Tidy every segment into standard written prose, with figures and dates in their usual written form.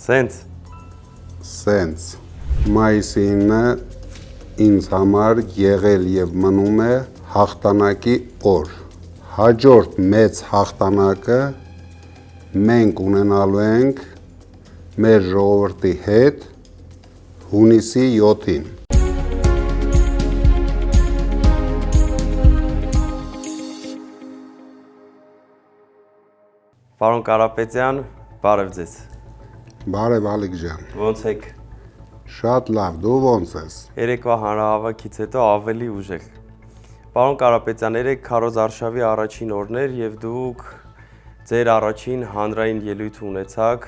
Սենց։ Մայիսի 9-ը ինձ համար եղել եւ մնում է հաղթանակի օր։ Հաջորդ մեծ հաղթանակը մենք ունենալու ենք մեր ժողովրդի հետ հունիսի 7-ին։ Պարոն Կարապետյան, բարև ձեզ։ Բարև Ալիկ ջան։ Ոնց եք։ Շատ լավ, դու ոնց ես։ Երեկվա հանրահավաքից հետո ավելի ուժեղ։ Պարոն Կարապետյան, երեք քարոզարշավի առաջին օրն էր եւ դուք ձեր առաջին հանրային ելույթը ունեցաք,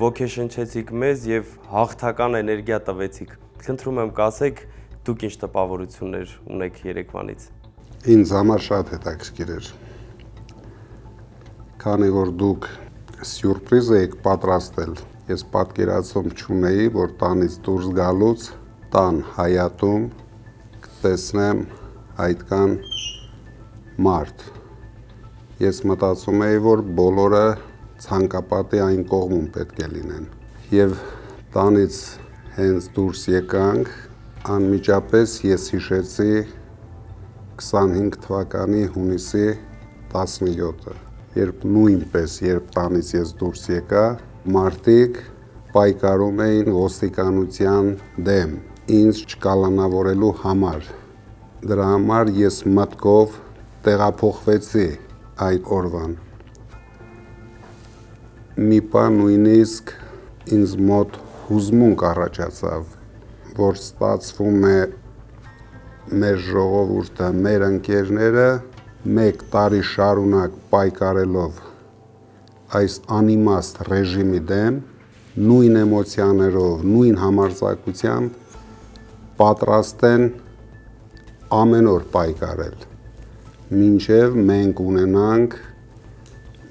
ոգեշնչեցիք մեզ եւ հաղթական էներգիա տվեցիք։ Խնդրում եմ կասեք, դուք ինչ տպավորություններ ունեք երեկվանից։ Ինձ համար շատ հետաքրքիր էր։ Քանի որ դուք սյուրպրիզ եք պատրաստել, ես պատկերացում չունեի, որ տանից դուրս գալուց տան հայատում կտեսնեմ այդքան մարդ։ Ես մտածում էի, որ բոլորը ցանկապատի այն կողմում պետք է լինեն։ Եվ տանից հենց դուրս եկանք, անմիջապես ես հիշեցի 25 թվականի հունիսի 17-ը, երբ նույնպես, երբ տանից ես դուրս եկա, մարդիկ պայքարում էին ոստիկանության դեմ, ինձ չկալանավորելու համար։ Դրա համար ես մտքով տեղափոխվեցի այդ օրվան։ Մի պահ նույնիսկ ինձ մոտ հուզմունք առաջացավ, որ ստացվում է մեր ժողովուրդը, մեր ընկերները 1 տարի շարունակ պայքարելով այս անիմաստ ռեժիմի դեմ, նույն էմոցիաներով, նույն համարձակությամբ պատրաստ են ամեն օր պայքարել, մինչև մենք ունենանք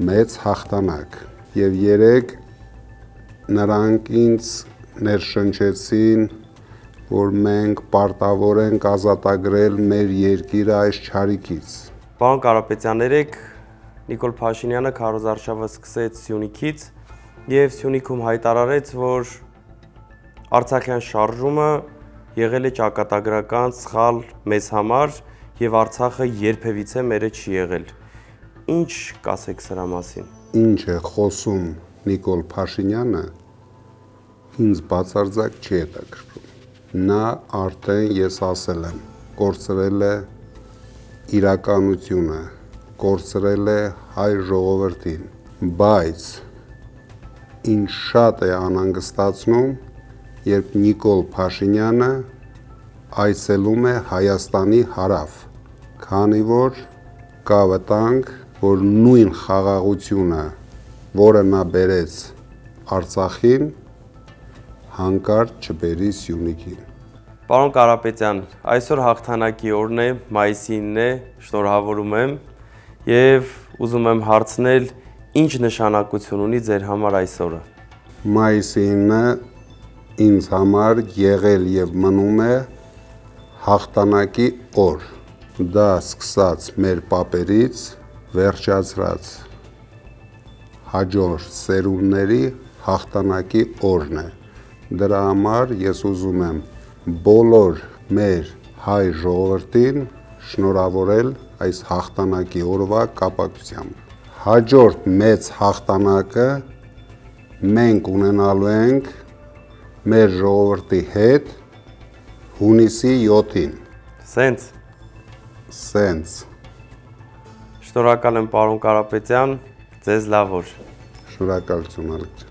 մեծ հաղթանակ։ Եվ երեք նրանք ինձ ներշնչեցին, որ մենք պարտավոր ենք ազատագրել մեր երկիրը այս չարիքից։ Պարոն Կարապետյան, երեք Նիկոլ Փաշինյանը քարոզարշավը սկսեց Սյունիքից եւ Սյունիքում հայտարարեց, որ Արցախյան շարժումը եղել է ճակատագրական սխալ մեզ համար եւ Արցախը երբևիցե մերը չի եղել։ Ինչ կասեք սրա մասին։ Ինչ է խոսում Նիկոլ Փաշինյանը, ինձ բացարձակ չի հետաքրքրում։ Նա արդեն, ես ասել եմ, կորցրել է իրականությունը, կորցրել է հայ ժողովրդին, բայց ինչ շատ է անհանգստացնում, երբ Նիկոլ Փաշինյանը այցելում է Հայաստանի հարավ, քանի որ կա վտանգ, որ նույն խաղաղությունը, որը նա բերեց Արցախին, հանկարծ չբերի Սյունիքին։ Պարոն Կարապետյան, այսօր հաղթանակի օրն է, մայիսի 9-ն է, շնորհավորում եմ եւ ուզում եմ հարցնել, ինչ նշանակություն ունի ձեր համար այս օրը։ Մայիսի 9-ը ինձ համար եղել եւ մնում է հաղթանակի օր։ Դա սկսած մեր պապերից, վերջացրած հաջորդ սերունդների հաղթանակի օրն է։ Դրա համար ես ուզում եմ բոլոր մեր հայ ժողովրդին շնորհավորել այս հաղթանակի օրվա կապակցությամբ։ Հաջորդ մեծ հաղթանակը մենք ունենալու ենք մեր ժողովրդի հետ հունիսի 7-ին։ Սենց։ Շնորհակալ եմ պարոն Կարապետյան, ձեզ լավ օր։ Շնորհակալություն Ալիկ ջան։